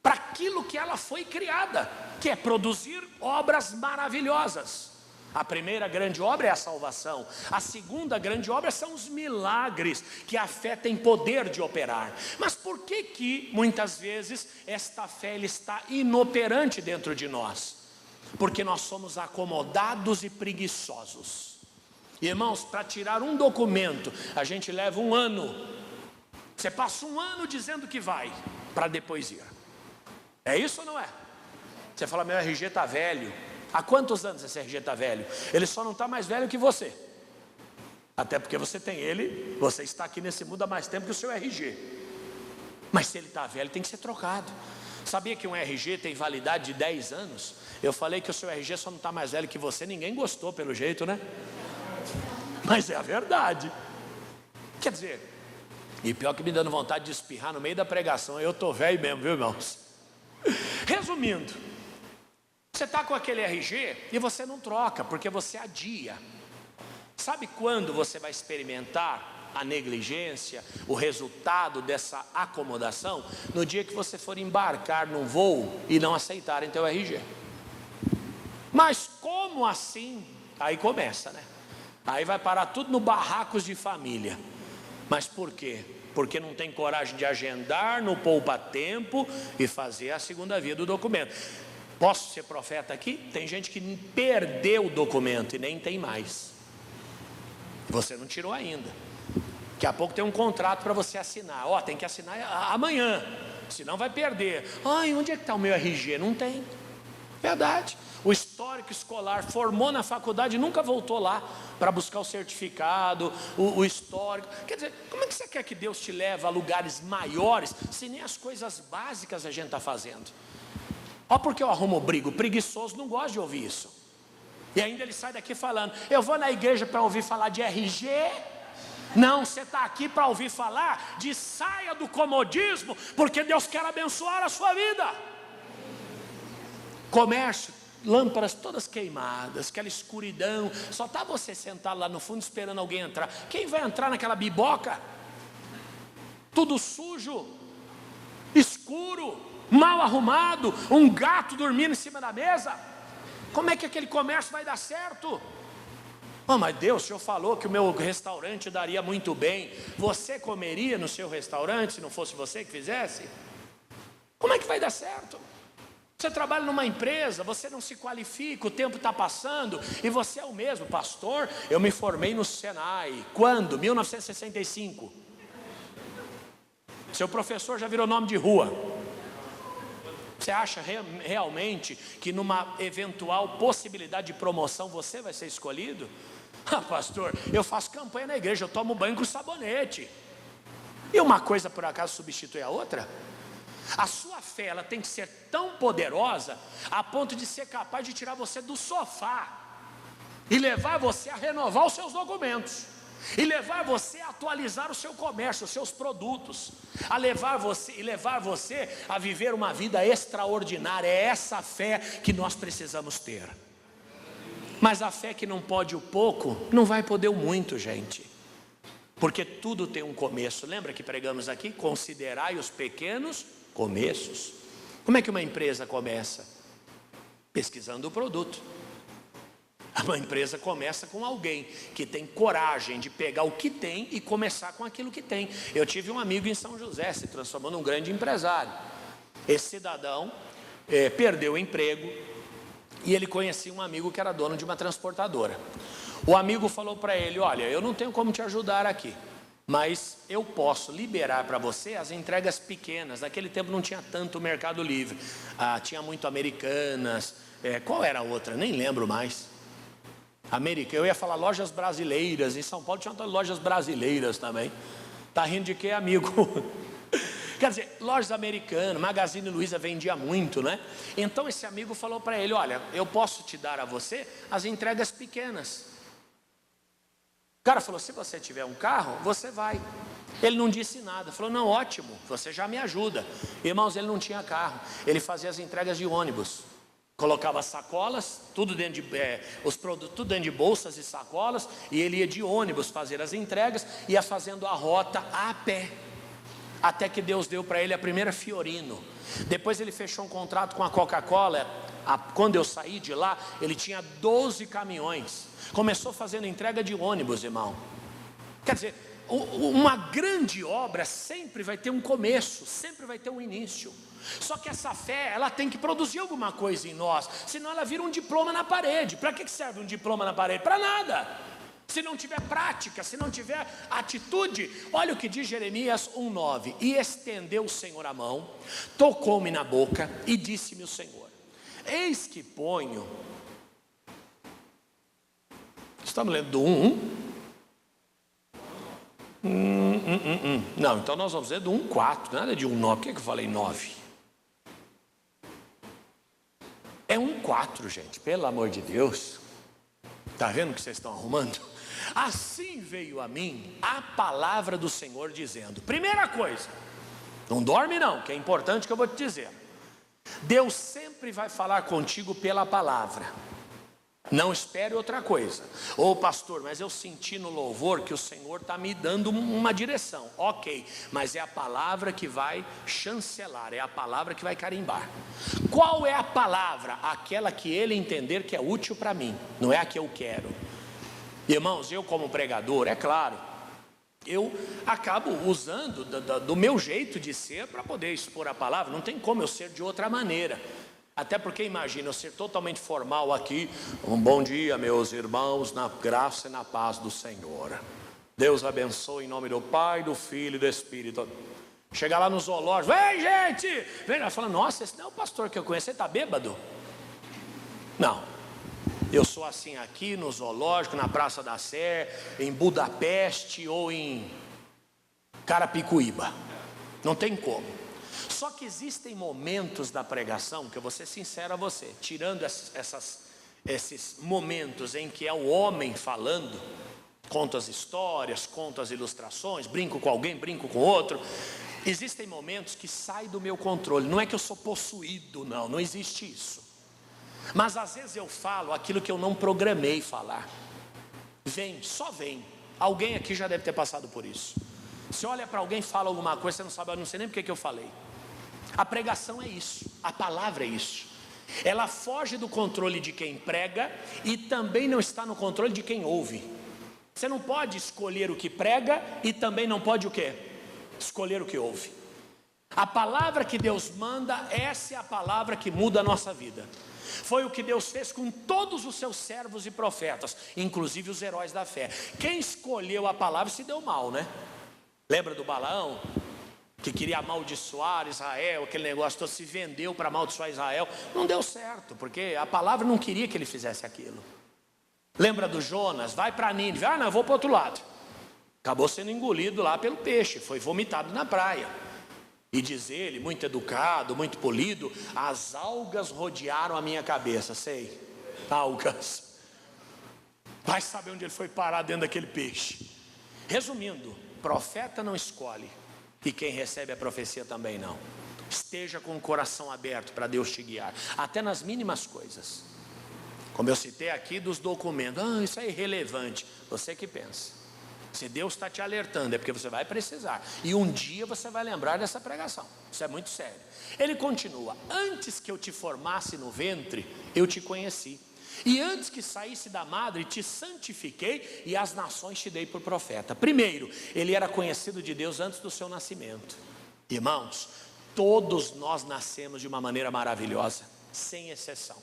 Speaker 1: Para aquilo que ela foi criada, que é produzir obras maravilhosas. A primeira grande obra é a salvação. A segunda grande obra são os milagres que a fé tem poder de operar. Mas por que muitas vezes esta fé ela está inoperante dentro de nós? Porque nós somos acomodados e preguiçosos. Irmãos, para tirar um documento, a gente leva 1 ano. Você passa 1 ano dizendo que vai, para depois ir. É isso ou não é? Você fala, meu RG está velho. Há quantos anos esse RG está velho? Ele só não está mais velho que você. Até porque você tem ele, você está aqui nesse mundo há mais tempo que o seu RG. Mas se ele está velho, tem que ser trocado. Sabia que um RG tem validade de 10 anos? Eu falei que o seu RG só não está mais velho que você. Ninguém gostou pelo jeito, né? Mas é a verdade. Quer dizer, e pior que me dando vontade de espirrar no meio da pregação. Eu estou velho mesmo, viu, irmãos? Resumindo, você está com aquele RG e você não troca, porque você adia. Sabe quando você vai experimentar a negligência, o resultado dessa acomodação? No dia que você for embarcar num voo e não aceitarem teu RG. Mas como assim? Aí começa, né? Aí vai parar tudo no barracos de família. Mas por quê? Porque não tem coragem de agendar no poupa-tempo e fazer a segunda via do documento. Posso ser profeta aqui? Tem gente que perdeu o documento e nem tem mais. Você não tirou ainda. Daqui a pouco tem um contrato para você assinar. Ó, tem que assinar amanhã, senão vai perder. Ai, onde é que está o meu RG? Não tem. Verdade. O histórico escolar formou na faculdade e nunca voltou lá para buscar o certificado, o histórico. Quer dizer, como é que você quer que Deus te leve a lugares maiores se nem as coisas básicas a gente está fazendo? Ó, porque eu arrumo briga. O preguiçoso não gosta de ouvir isso. E ainda ele sai daqui falando, eu vou na igreja para ouvir falar de RG. Não, você está aqui para ouvir falar de saia do comodismo, porque Deus quer abençoar a sua vida. Comércio, lâmpadas todas queimadas, aquela escuridão, só está você sentado lá no fundo esperando alguém entrar. Quem vai entrar naquela biboca? Tudo sujo, escuro, mal arrumado, um gato dormindo em cima da mesa. Como é que aquele comércio vai dar certo? Oh, mas Deus, o Senhor falou que o meu restaurante daria muito bem. Você comeria no seu restaurante se não fosse você que fizesse? Como é que vai dar certo? Você trabalha numa empresa, você não se qualifica, o tempo está passando e você é o mesmo. Pastor, eu me formei no Senai. Quando? 1965. Seu professor já virou nome de rua. Você acha realmente que numa eventual possibilidade de promoção você vai ser escolhido? Ah, pastor, eu faço campanha na igreja, eu tomo banho com sabonete. E uma coisa por acaso substitui a outra? A sua fé, ela tem que ser tão poderosa a ponto de ser capaz de tirar você do sofá e levar você a renovar os seus documentos, e levar você a atualizar o seu comércio, os seus produtos, a levar você a viver uma vida extraordinária. É essa fé que nós precisamos ter. Mas a fé que não pode o pouco, não vai poder o muito, gente. Porque tudo tem um começo. Lembra que pregamos aqui? Considerai os pequenos começos. Como é que uma empresa começa? Pesquisando o produto. Uma empresa começa com alguém que tem coragem de pegar o que tem e começar com aquilo que tem. Eu tive um amigo em São José, se transformou num grande empresário. Esse cidadão perdeu o emprego e ele conhecia um amigo que era dono de uma transportadora. O amigo falou para ele, olha, eu não tenho como te ajudar aqui, mas eu posso liberar para você as entregas pequenas. Naquele tempo não tinha tanto Mercado Livre, tinha muito Americanas, qual era a outra? Nem lembro mais. Eu ia falar lojas brasileiras. Em São Paulo tinha lojas brasileiras também. Tá rindo de quê, amigo? Quer dizer, lojas Americanas, Magazine Luiza vendia muito, né? Então esse amigo falou para ele, olha, eu posso te dar a você as entregas pequenas. O cara falou, se você tiver um carro, você vai. Ele não disse nada, falou, não, ótimo, você já me ajuda. Irmãos, ele não tinha carro, ele fazia as entregas de ônibus. Colocava sacolas, tudo dentro de os produtos, tudo dentro de bolsas e sacolas, e ele ia de ônibus fazer as entregas, ia fazendo a rota a pé, até que Deus deu para ele a primeira Fiorino. Depois ele fechou um contrato com a Coca-Cola, quando eu saí de lá, ele tinha 12 caminhões. Começou fazendo entrega de ônibus, irmão. Quer dizer, uma grande obra sempre vai ter um começo, sempre vai ter um início. Só que essa fé, ela tem que produzir alguma coisa em nós, senão ela vira um diploma na parede. Para que serve um diploma na parede? Para nada. Se não tiver prática, se não tiver atitude. Olha o que diz Jeremias 1:9. E estendeu o Senhor a mão, tocou-me na boca e disse-me o Senhor: eis que ponho. Estamos lendo do 1:1? Não, então nós vamos ler do 1:4, nada de 1:9. Por que eu falei 9? É 1:4, gente, pelo amor de Deus. Está vendo o que vocês estão arrumando? Assim veio a mim a palavra do Senhor dizendo. Primeira coisa, não dorme não, que é importante que eu vou te dizer. Deus sempre vai falar contigo pela palavra. Não espere outra coisa. Ô pastor, mas eu senti no louvor que o Senhor está me dando uma direção. Ok, mas é a palavra que vai chancelar, é a palavra que vai carimbar. Qual é a palavra? Aquela que ele entender que é útil para mim, não é a que eu quero. Irmãos, eu como pregador, é claro, eu acabo usando do meu jeito de ser para poder expor a palavra. Não tem como eu ser de outra maneira. Até porque imagina eu ser totalmente formal aqui. Um bom dia, meus irmãos, na graça e na paz do Senhor. Deus abençoe em nome do Pai, do Filho e do Espírito. Chegar lá no zoológico, vem gente, vem lá, fala, nossa, esse não é o pastor que eu conheço, ele está bêbado? Não, eu sou assim aqui no zoológico, na Praça da Sé, em Budapeste ou em Carapicuíba. Não tem como. Só que existem momentos da pregação, que eu vou ser sincero a você, tirando esses momentos em que é o homem falando, conta as histórias, conta as ilustrações, brinco com alguém, brinco com outro. Existem momentos que saem do meu controle. Não é que eu sou possuído, não existe isso. Mas às vezes eu falo aquilo que eu não programei falar. Só vem. Alguém aqui já deve ter passado por isso. Você olha para alguém e fala alguma coisa, você não sabe, eu não sei nem porque que eu falei. A pregação é isso, a palavra é isso. Ela foge do controle de quem prega e também não está no controle de quem ouve. Você não pode escolher o que prega e também não pode o quê? Escolher o que ouve. A palavra que Deus manda, essa é a palavra que muda a nossa vida. Foi o que Deus fez com todos os seus servos e profetas, inclusive os heróis da fé. Quem escolheu a palavra se deu mal, né? Lembra do Balaão? Que queria amaldiçoar Israel, aquele negócio todo, se vendeu para amaldiçoar Israel. Não deu certo, porque a palavra não queria que ele fizesse aquilo. Lembra do Jonas? Vai para Nínive. Ah, não, eu vou para o outro lado. Acabou sendo engolido lá pelo peixe, foi vomitado na praia. E diz ele, muito educado, muito polido, as algas rodearam a minha cabeça. Sei, algas. Vai saber onde ele foi parar dentro daquele peixe. Resumindo, profeta não escolhe, e quem recebe a profecia também não. Esteja com o coração aberto para Deus te guiar, até nas mínimas coisas. Como eu citei aqui dos documentos, isso é irrelevante. Você que pensa. Se Deus está te alertando, é porque você vai precisar. E um dia você vai lembrar dessa pregação. Isso é muito sério. Ele continua: antes que eu te formasse no ventre, eu te conheci. E antes que saísse da madre, te santifiquei e as nações te dei por profeta. Primeiro, ele era conhecido de Deus antes do seu nascimento. Irmãos, todos nós nascemos de uma maneira maravilhosa, sem exceção.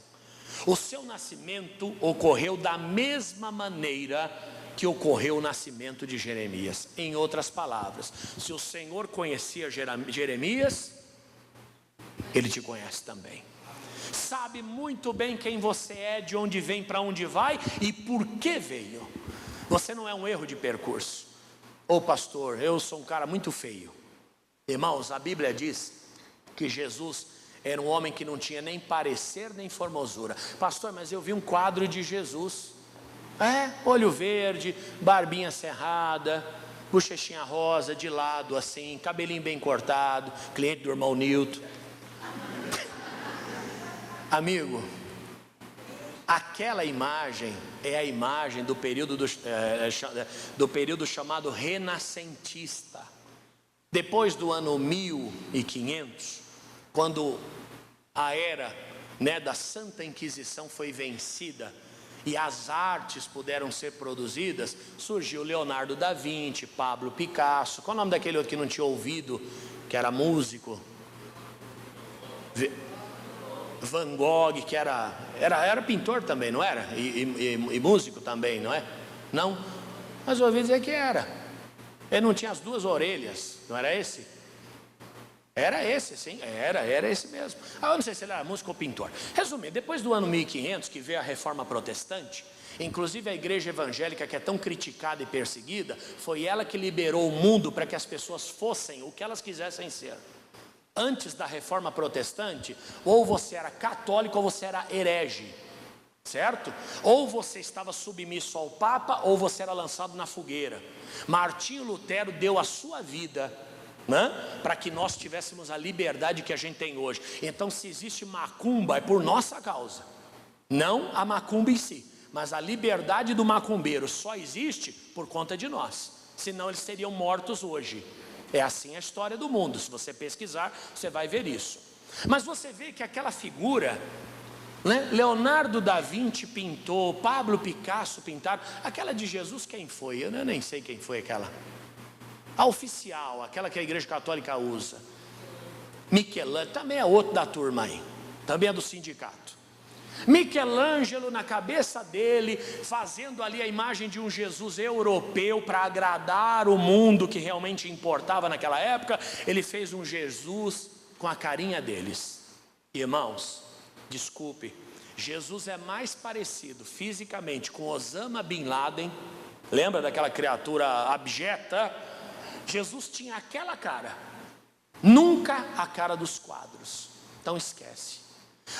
Speaker 1: O seu nascimento ocorreu da mesma maneira que ocorreu o nascimento de Jeremias. Em outras palavras, se o Senhor conhecia Jeremias, Ele te conhece também. Sabe muito bem quem você é, de onde vem, para onde vai e por que veio. Você não é um erro de percurso. Ô pastor, eu sou um cara muito feio. Irmãos, a Bíblia diz que Jesus era um homem que não tinha nem parecer nem formosura. Pastor, mas eu vi um quadro de Jesus. Olho verde, barbinha cerrada, bochechinha rosa, de lado assim, cabelinho bem cortado, cliente do irmão Nilton. Amigo, aquela imagem é a imagem do período do período chamado renascentista. Depois do ano 1500, quando a era né, da Santa Inquisição foi vencida e as artes puderam ser produzidas, surgiu Leonardo da Vinci, Pablo Picasso. Qual o nome daquele outro que não tinha ouvido, que era músico? Van Gogh, que era pintor também, não era? E músico também, não é? Não, mas eu ouvi dizer que era. Ele não tinha as duas orelhas, não era esse? Era esse, sim, era esse mesmo. Eu não sei se ele era músico ou pintor. Resumindo, depois do ano 1500, que veio a Reforma Protestante, inclusive a igreja evangélica, que é tão criticada e perseguida, foi ela que liberou o mundo para que as pessoas fossem o que elas quisessem ser. Antes da Reforma Protestante, ou você era católico ou você era herege, certo? Ou você estava submisso ao Papa, ou você era lançado na fogueira. Martinho Lutero deu a sua vida, né, para que nós tivéssemos a liberdade que a gente tem hoje. Então, se existe macumba, é por nossa causa, não a macumba em si, mas a liberdade do macumbeiro só existe por conta de nós, senão eles seriam mortos hoje. É assim a história do mundo. Se você pesquisar, você vai ver isso. Mas você vê que aquela figura, né, Leonardo da Vinci pintou, Pablo Picasso pintaram. Aquela de Jesus, quem foi? Eu nem sei quem foi aquela. A oficial, aquela que a igreja católica usa. Michelangelo, também é outro da turma aí, também é do sindicato. Michelangelo, na cabeça dele, fazendo ali a imagem de um Jesus europeu para agradar o mundo que realmente importava naquela época, ele fez um Jesus com a carinha deles. Irmãos, desculpe, Jesus é mais parecido fisicamente com Osama Bin Laden. Lembra daquela criatura abjeta? Jesus tinha aquela cara, nunca a cara dos quadros. Então esquece.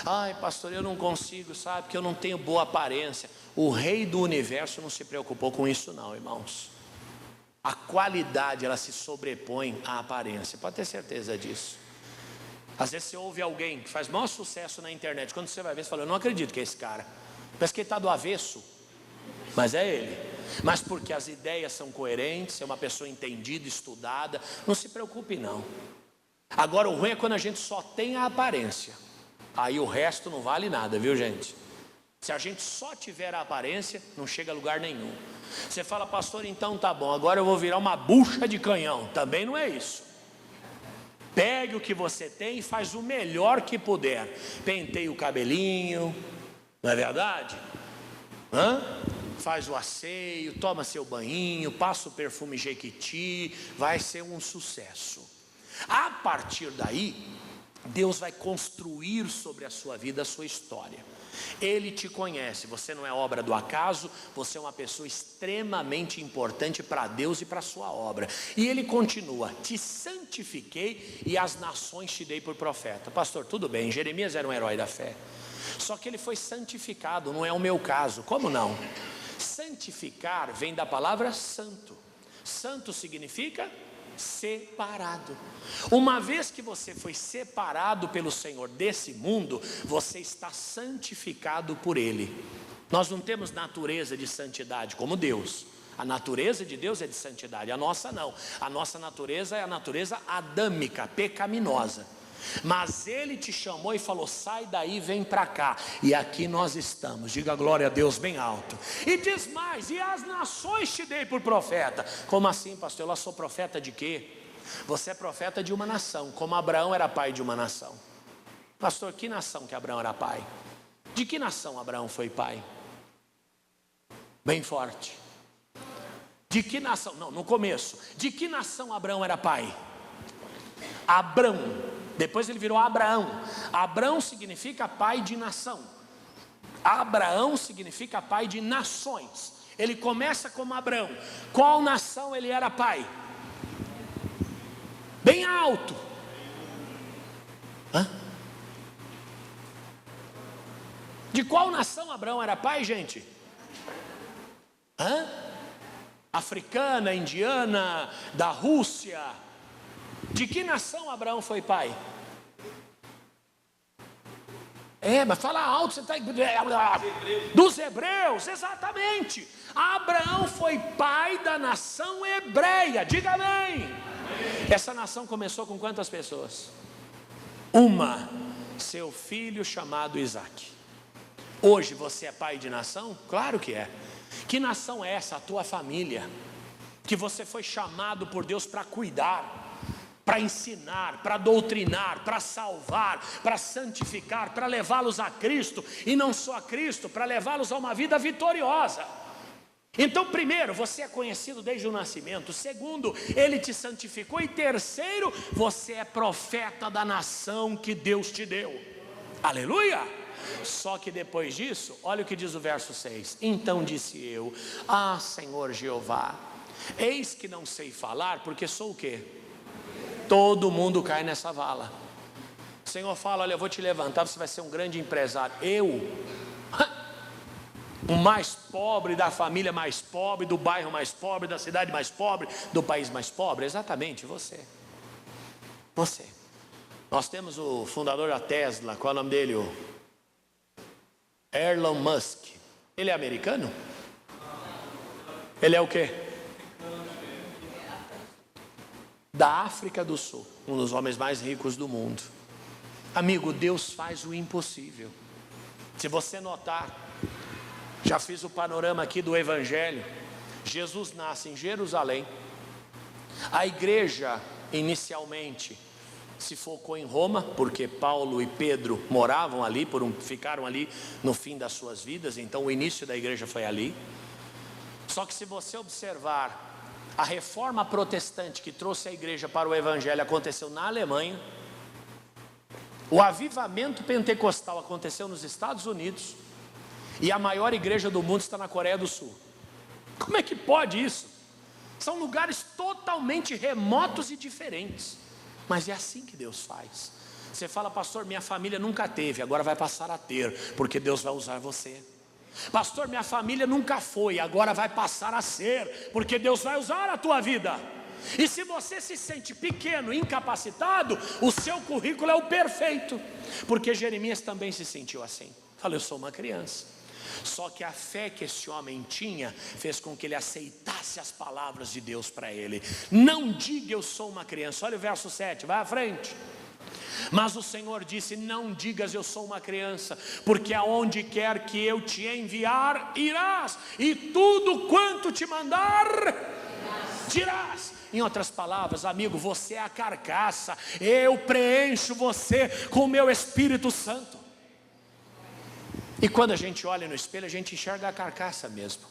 Speaker 1: Ai, pastor, eu não consigo, sabe, porque eu não tenho boa aparência. O rei do universo não se preocupou com isso não, irmãos. A qualidade, ela se sobrepõe à aparência, pode ter certeza disso. Às vezes você ouve alguém que faz maior sucesso na internet, quando você vai ver, você fala, eu não acredito que é esse cara. Parece que ele está do avesso, mas é ele. Mas porque as ideias são coerentes, é uma pessoa entendida, estudada, não se preocupe não. Agora o ruim é quando a gente só tem a aparência. Aí o resto não vale nada, viu, gente? Se a gente só tiver a aparência, não chega a lugar nenhum. Você fala, pastor, então tá bom, agora eu vou virar uma bucha de canhão. Também não é isso. Pegue o que você tem e faz o melhor que puder. Penteie o cabelinho, não é verdade? Faz o asseio, toma seu banhinho, passa o perfume Jequiti, vai ser um sucesso. A partir daí, Deus vai construir sobre a sua vida a sua história. Ele te conhece, você não é obra do acaso, você é uma pessoa extremamente importante para Deus e para a sua obra. E ele continua, te santifiquei e as nações te dei por profeta. Pastor, tudo bem, Jeremias era um herói da fé, só que ele foi santificado, não é o meu caso. Como não? Santificar vem da palavra santo. Santo significa separado. Uma vez que você foi separado pelo Senhor desse mundo, você está santificado por Ele. Nós não temos natureza de santidade como Deus. A natureza de Deus é de santidade, a nossa não. A nossa natureza é a natureza adâmica, pecaminosa. Mas Ele te chamou e falou, sai daí, vem para cá. E aqui nós estamos, diga glória a Deus bem alto. E diz mais, e as nações te dei por profeta. Como assim, pastor? Eu sou profeta de quê? Você é profeta de uma nação, como Abraão era pai de uma nação. Pastor, que nação que Abraão era pai? De que nação Abraão foi pai? Bem forte. De que nação? Não, no começo. De que nação Abraão era pai? Abrão. Depois ele virou Abraão. Abrão significa pai de nação. Abraão significa pai de nações. Ele começa como Abrão. Qual nação ele era pai? Bem alto. De qual nação Abraão era pai, gente? Africana, indiana, da Rússia. De que nação Abraão foi pai? Mas fala alto, você está... Dos hebreus, exatamente. Abraão foi pai da nação hebreia, diga amém. Essa nação começou com quantas pessoas? Uma. seu filho chamado Isaque. Hoje você é pai de nação? Claro que é. Que nação é essa? A tua família, que você foi chamado por Deus para cuidar, para ensinar, para doutrinar, para salvar, para santificar, para levá-los a Cristo, e não só a Cristo, para levá-los a uma vida vitoriosa. Então, primeiro, você é conhecido desde o nascimento. Segundo, Ele te santificou. E terceiro, você é profeta da nação que Deus te deu. Aleluia! Só que depois disso, olha o que diz o verso 6. Então disse eu: ah, Senhor Jeová, eis que não sei falar, porque sou o quê? Todo mundo cai nessa vala. O Senhor fala: olha, eu vou te levantar, você vai ser um grande empresário. Eu, o mais pobre da família mais pobre, do bairro mais pobre, da cidade mais pobre, do país mais pobre. Exatamente, você. Nós temos o fundador da Tesla, qual é o nome dele? O Elon Musk. Ele é americano? Ele é o quê? Da África do Sul, um dos homens mais ricos do mundo. Amigo, Deus faz o impossível. Se você notar, já fiz o panorama aqui do Evangelho. Jesus nasce em Jerusalém. A igreja inicialmente se focou em Roma, porque Paulo e Pedro moravam ali, ficaram ali no fim das suas vidas. Então o início da igreja foi ali. Só que se você observar, a reforma protestante que trouxe a igreja para o Evangelho aconteceu na Alemanha. O avivamento pentecostal aconteceu nos Estados Unidos. E a maior igreja do mundo está na Coreia do Sul. Como é que pode isso? São lugares totalmente remotos e diferentes. Mas é assim que Deus faz. Você fala: pastor, minha família nunca teve, agora vai passar a ter, porque Deus vai usar você. Pastor, minha família nunca foi, agora vai passar a ser, porque Deus vai usar a tua vida. E se você se sente pequeno, incapacitado, o seu currículo é o perfeito. Porque Jeremias também se sentiu assim. Falou: eu sou uma criança. Só que a fé que esse homem tinha fez com que ele aceitasse as palavras de Deus para ele. Não diga eu sou uma criança. Olha o verso 7, vai à frente. Mas o Senhor disse: não digas eu sou uma criança, porque aonde quer que eu te enviar, irás, e tudo quanto te mandar, dirás. Em outras palavras, amigo, você é a carcaça, eu preencho você com o meu Espírito Santo. E quando a gente olha no espelho, a gente enxerga a carcaça mesmo.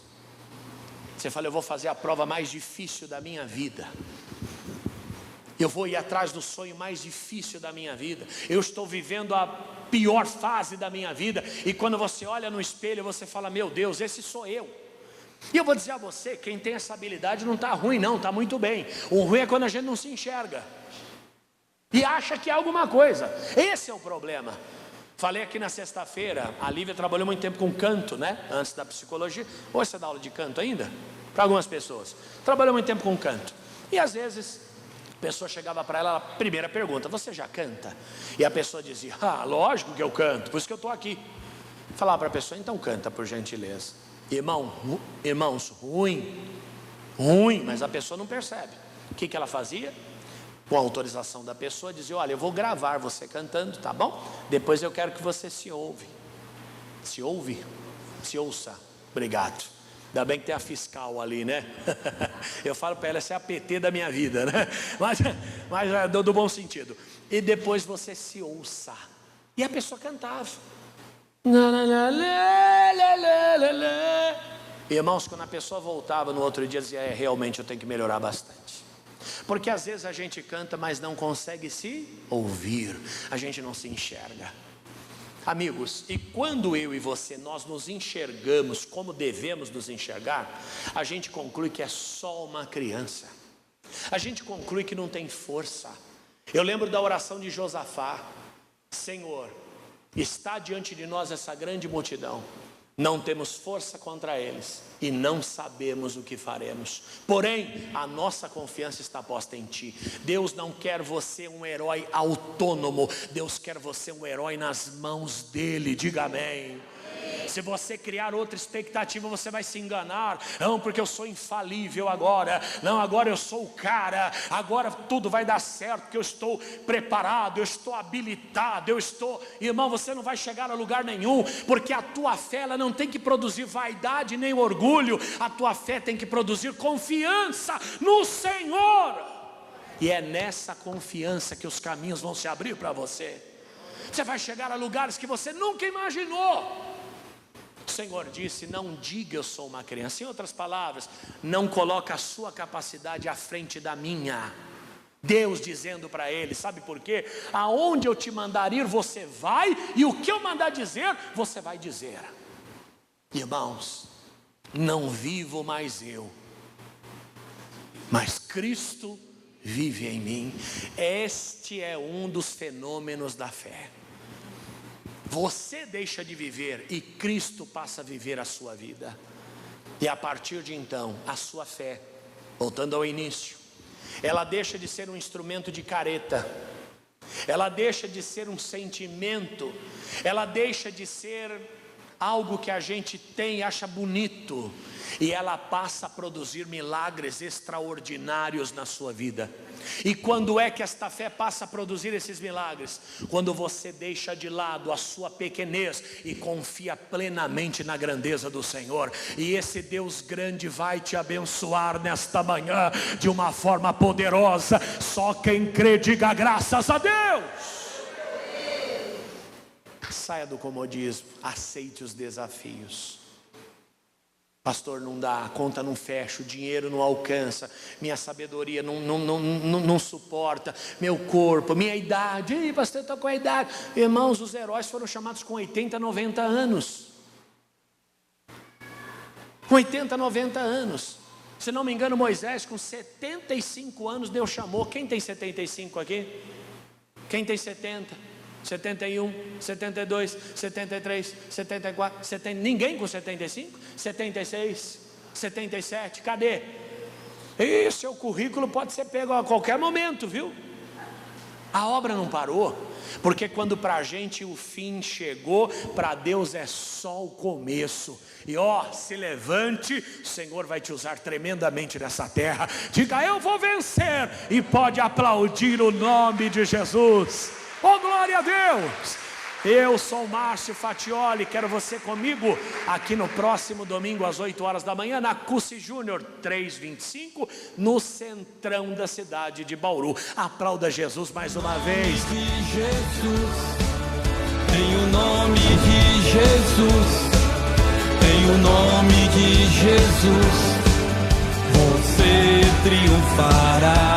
Speaker 1: Você fala: eu vou fazer a prova mais difícil da minha vida, eu vou ir atrás do sonho mais difícil da minha vida, eu estou vivendo a pior fase da minha vida. E quando você olha no espelho, você fala: meu Deus, esse sou eu. E eu vou dizer a você, quem tem essa habilidade não está ruim não, está muito bem. O ruim é quando a gente não se enxerga e acha que é alguma coisa. Esse é o problema. Falei aqui na sexta-feira, a Lívia trabalhou muito tempo com canto, né? Antes da psicologia. Hoje você dá aula de canto ainda? Para algumas pessoas. Trabalhou muito tempo com canto. E às vezes a pessoa chegava para ela, a primeira pergunta: você já canta? E a pessoa dizia: ah, lógico que eu canto, por isso que eu estou aqui. Falava para a pessoa: então canta, por gentileza. Irmãos, ruim, mas a pessoa não percebe. O que ela fazia? Com a autorização da pessoa, dizia: olha, eu vou gravar você cantando, tá bom? Depois eu quero que você se ouça. Obrigado. Ainda bem que tem a fiscal ali, né? Eu falo para ela: essa é a PT da minha vida, né? Mas do bom sentido. E depois você se ouça. E a pessoa cantava. Irmãos, quando a pessoa voltava no outro dia, dizia: realmente eu tenho que melhorar bastante. Porque às vezes a gente canta, mas não consegue se ouvir, a gente não se enxerga. Amigos, e quando eu e você, nós nos enxergamos como devemos nos enxergar, a gente conclui que é só uma criança. A gente conclui que não tem força. Eu lembro da oração de Josafá: Senhor, está diante de nós essa grande multidão, não temos força contra eles e não sabemos o que faremos, porém a nossa confiança está posta em Ti. Deus não quer você um herói autônomo, Deus quer você um herói nas mãos dEle. Diga amém. Se você criar outra expectativa, você vai se enganar. Não, porque eu sou infalível agora. Não, agora eu sou o cara. Agora tudo vai dar certo, porque eu estou preparado, eu estou habilitado, eu estou... Irmão, você não vai chegar a lugar nenhum, porque a tua fé, ela não tem que produzir vaidade nem orgulho. A tua fé tem que produzir confiança no Senhor. E é nessa confiança que os caminhos vão se abrir para você. Você vai chegar a lugares que você nunca imaginou. O Senhor disse: não diga eu sou uma criança. Em outras palavras, não coloque a sua capacidade à frente da minha. Deus dizendo para ele, sabe por quê? Aonde eu te mandar ir, você vai, e o que eu mandar dizer, você vai dizer. Irmãos, não vivo mais eu, mas Cristo vive em mim. Este é um dos fenômenos da fé. Você deixa de viver e Cristo passa a viver a sua vida. E a partir de então, a sua fé, voltando ao início, ela deixa de ser um instrumento de careta, ela deixa de ser um sentimento, ela deixa de ser algo que a gente tem e acha bonito, e ela passa a produzir milagres extraordinários na sua vida. E quando é que esta fé passa a produzir esses milagres? Quando você deixa de lado a sua pequenez e confia plenamente na grandeza do Senhor. E esse Deus grande vai te abençoar nesta manhã de uma forma poderosa. Só quem crê diga graças a Deus. Saia do comodismo, aceite os desafios. Pastor, não dá, a conta não fecha, o dinheiro não alcança, minha sabedoria não suporta, meu corpo, minha idade. Ei, pastor, eu estou com a idade. Irmãos, os heróis foram chamados com 80, 90 anos. Com 80, 90 anos. Se não me engano, Moisés, com 75 anos, Deus chamou. Quem tem 75 aqui? Quem tem 70? 71, 72, 73, 74, 70, ninguém com 75, 76, 77, cadê? E seu currículo pode ser pego a qualquer momento, viu? A obra não parou, porque quando para a gente o fim chegou, para Deus é só o começo. E se levante, o Senhor vai te usar tremendamente nessa terra. Diga, eu vou vencer, e pode aplaudir o nome de Jesus. Oh, glória a Deus! Eu sou o Márcio Fatioli, quero você comigo aqui no próximo domingo às 8 horas da manhã na Cusi Júnior 325, no centrão da cidade de Bauru. Aplauda Jesus mais uma vez.
Speaker 2: Em o nome de Jesus, em o nome de Jesus, você triunfará.